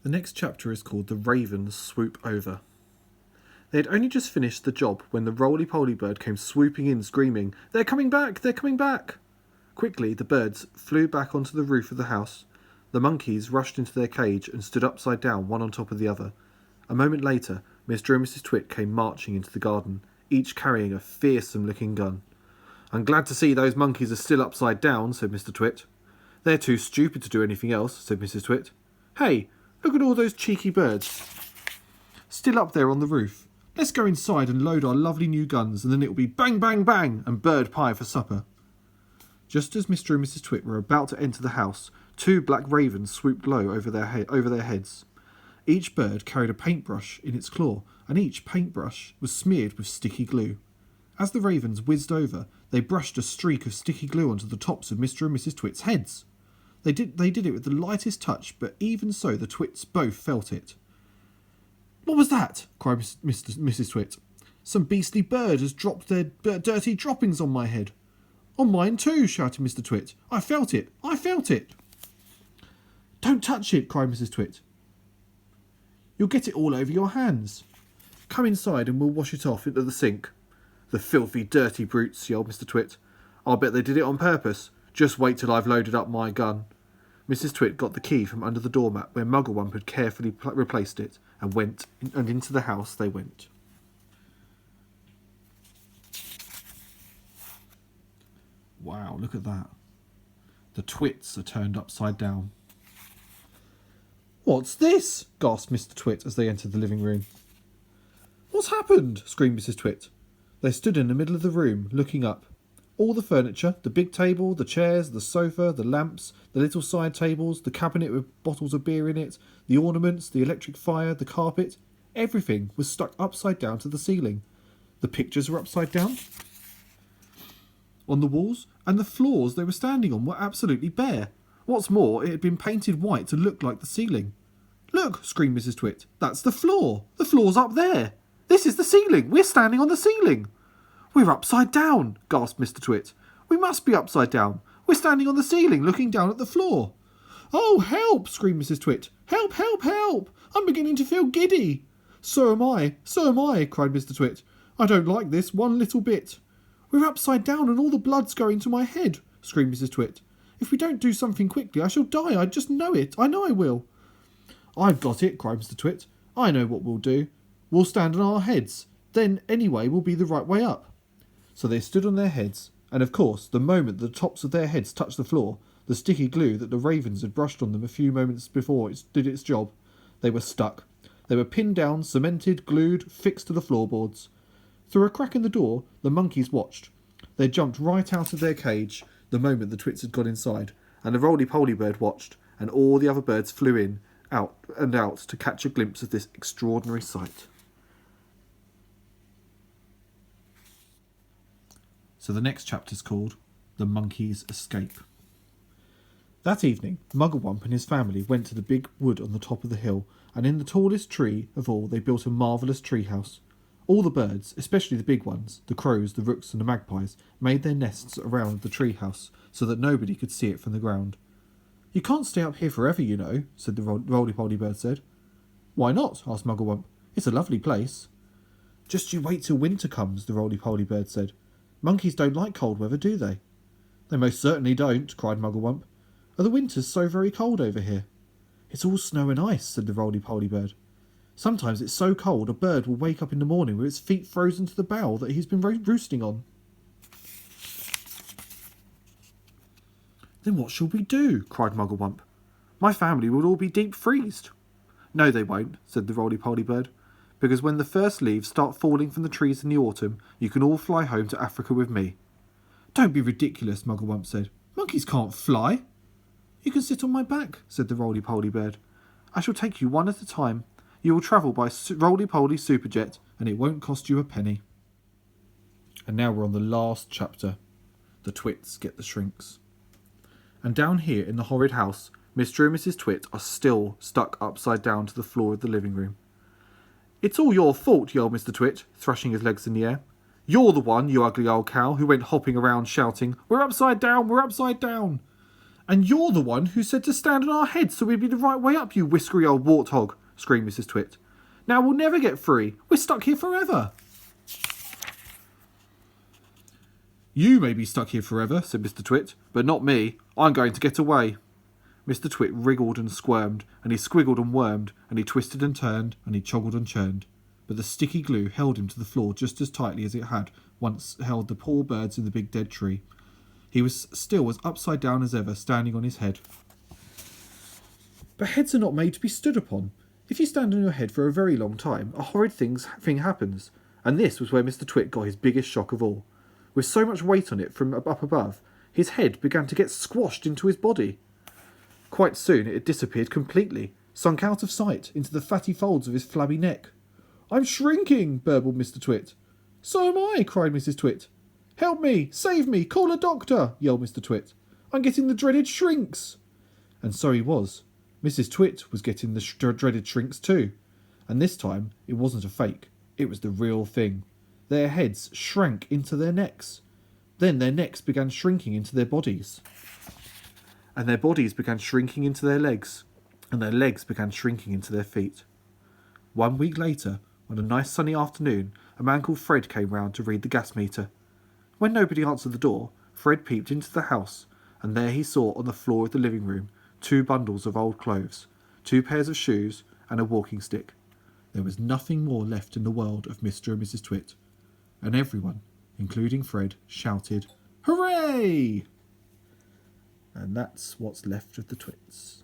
The next chapter is called The Ravens Swoop Over. They had only just finished the job when the roly-poly bird came swooping in, screaming, "They're coming back! They're coming back!" Quickly, the birds flew back onto the roof of the house. The monkeys rushed into their cage and stood upside down, one on top of the other. A moment later, Mr. and Mrs. Twit came marching into the garden, each carrying a fearsome-looking gun. "I'm glad to see those monkeys are still upside down," said Mr. Twit. "They're too stupid to do anything else," said Mrs. Twit. "Hey, look at all those cheeky birds still up there on the roof. Let's go inside and load our lovely new guns, and then it'll be bang, bang, bang, and bird pie for supper." Just as Mr. and Mrs. Twit were about to enter the house, two black ravens swooped low over their heads. Each bird carried a paintbrush in its claw, and each paintbrush was smeared with sticky glue. As the ravens whizzed over, they brushed a streak of sticky glue onto the tops of Mr. and Mrs. Twit's heads. They did it with the lightest touch, but even so the Twits both felt it. "What was that?" cried Mrs. Twit. "Some beastly bird has dropped their dirty droppings on my head." "On mine too," shouted Mr. Twit. "I felt it! I felt it!" "Don't touch it," cried Mrs. Twit. "You'll get it all over your hands." "Come inside and we'll wash it off into the sink." "The filthy, dirty brutes," yelled Mr. Twit. "I'll bet they did it on purpose. Just wait till I've loaded up my gun." Mrs. Twit got the key from under the doormat where Mugglewump had carefully replaced it, and into the house they went. Wow, look at that. The Twits are turned upside down. "What's this?" gasped Mr. Twit as they entered the living room. "What's happened?" screamed Mrs. Twit. They stood in the middle of the room, looking up. All the furniture, the big table, the chairs, the sofa, the lamps, the little side tables, the cabinet with bottles of beer in it, the ornaments, the electric fire, the carpet, everything was stuck upside down to the ceiling. The pictures were upside down on the walls, and the floors they were standing on were absolutely bare. What's more, it had been painted white to look like the ceiling. "Look," screamed Mrs. Twit, "that's the floor. The floor's up there. This is the ceiling. We're standing on the ceiling." "We're upside down," gasped Mr. Twit. "We must be upside down. We're standing on the ceiling, looking down at the floor." "Oh, help!" screamed Mrs. Twit. "Help, help, help! I'm beginning to feel giddy." So am I, cried Mr. Twit. "I don't like this one little bit." "We're upside down and all the blood's going to my head," screamed Mrs. Twit. "If we don't do something quickly, I shall die. I just know it. I know I will." "I've got it," cried Mr. Twit. "I know what we'll do. We'll stand on our heads. Then, anyway, we'll be the right way up." So they stood on their heads, and of course, the moment the tops of their heads touched the floor, the sticky glue that the ravens had brushed on them a few moments before it did its job, they were stuck. They were pinned down, cemented, glued, fixed to the floorboards. Through a crack in the door, the monkeys watched. They jumped right out of their cage the moment the Twits had got inside, and the roly-poly bird watched, and all the other birds flew in, out to catch a glimpse of this extraordinary sight. So the next chapter's called The Monkeys Escape. That evening, Mugglewump and his family went to the big wood on the top of the hill, and in the tallest tree of all they built a marvellous treehouse. All the birds, especially the big ones, the crows, the rooks and the magpies, made their nests around the treehouse so that nobody could see it from the ground. "You can't stay up here forever, you know," said the roly-poly bird said. "Why not?" asked Mugglewump. "It's a lovely place." "Just you wait till winter comes," the roly-poly bird said. "Monkeys don't like cold weather, do they?" "They most certainly don't," cried Mugglewump. "Are the winters so very cold over here?" "It's all snow and ice," said the roly-poly bird. "Sometimes it's so cold a bird will wake up in the morning with its feet frozen to the bough that he's been roosting on." "Then what shall we do?" cried Mugglewump. "My family will all be deep freezed." "No, they won't," said the roly-poly bird, "because when the first leaves start falling from the trees in the autumn, you can all fly home to Africa with me." "Don't be ridiculous," Mugglewump said. "Monkeys can't fly." "You can sit on my back," said the roly-poly bird. "I shall take you one at a time. You will travel by roly-poly superjet, and it won't cost you a penny." And now we're on the last chapter. The Twits Get the Shrinks. And down here in the horrid house, Mr. and Mrs. Twit are still stuck upside down to the floor of the living room. "It's all your fault," yelled Mr. Twit, thrashing his legs in the air. "You're the one, you ugly old cow, who went hopping around shouting, 'We're upside down, we're upside down!'" "And you're the one who said to stand on our heads so we'd be the right way up, you whiskery old warthog," screamed Mrs. Twit. "Now we'll never get free. We're stuck here forever." "You may be stuck here forever," said Mr. Twit, "but not me. I'm going to get away." Mr. Twit wriggled and squirmed, and he squiggled and wormed, and he twisted and turned, and he choggled and churned. But the sticky glue held him to the floor just as tightly as it had once held the poor birds in the big dead tree. He was still as upside down as ever, standing on his head. But heads are not made to be stood upon. If you stand on your head for a very long time, a horrid thing happens, and this was where Mr. Twit got his biggest shock of all. With so much weight on it from up above, his head began to get squashed into his body. Quite soon it had disappeared completely, sunk out of sight into the fatty folds of his flabby neck. "I'm shrinking," burbled Mr. Twit. "So am I," cried Mrs. Twit. "Help me! Save me! Call a doctor!" yelled Mr. Twit. "I'm getting the dreaded shrinks!" And so he was. Mrs. Twit was getting the dreaded shrinks too. And this time it wasn't a fake. It was the real thing. Their heads shrank into their necks. Then their necks began shrinking into their bodies. And their bodies began shrinking into their legs. And their legs began shrinking into their feet. 1 week later, on a nice sunny afternoon, a man called Fred came round to read the gas meter. When nobody answered the door, Fred peeped into the house, and there he saw on the floor of the living room 2 bundles of old clothes, 2 pairs of shoes, and a walking stick. There was nothing more left in the world of Mr. and Mrs. Twit, and everyone, including Fred, shouted, "Hooray!" And that's what's left of the Twits.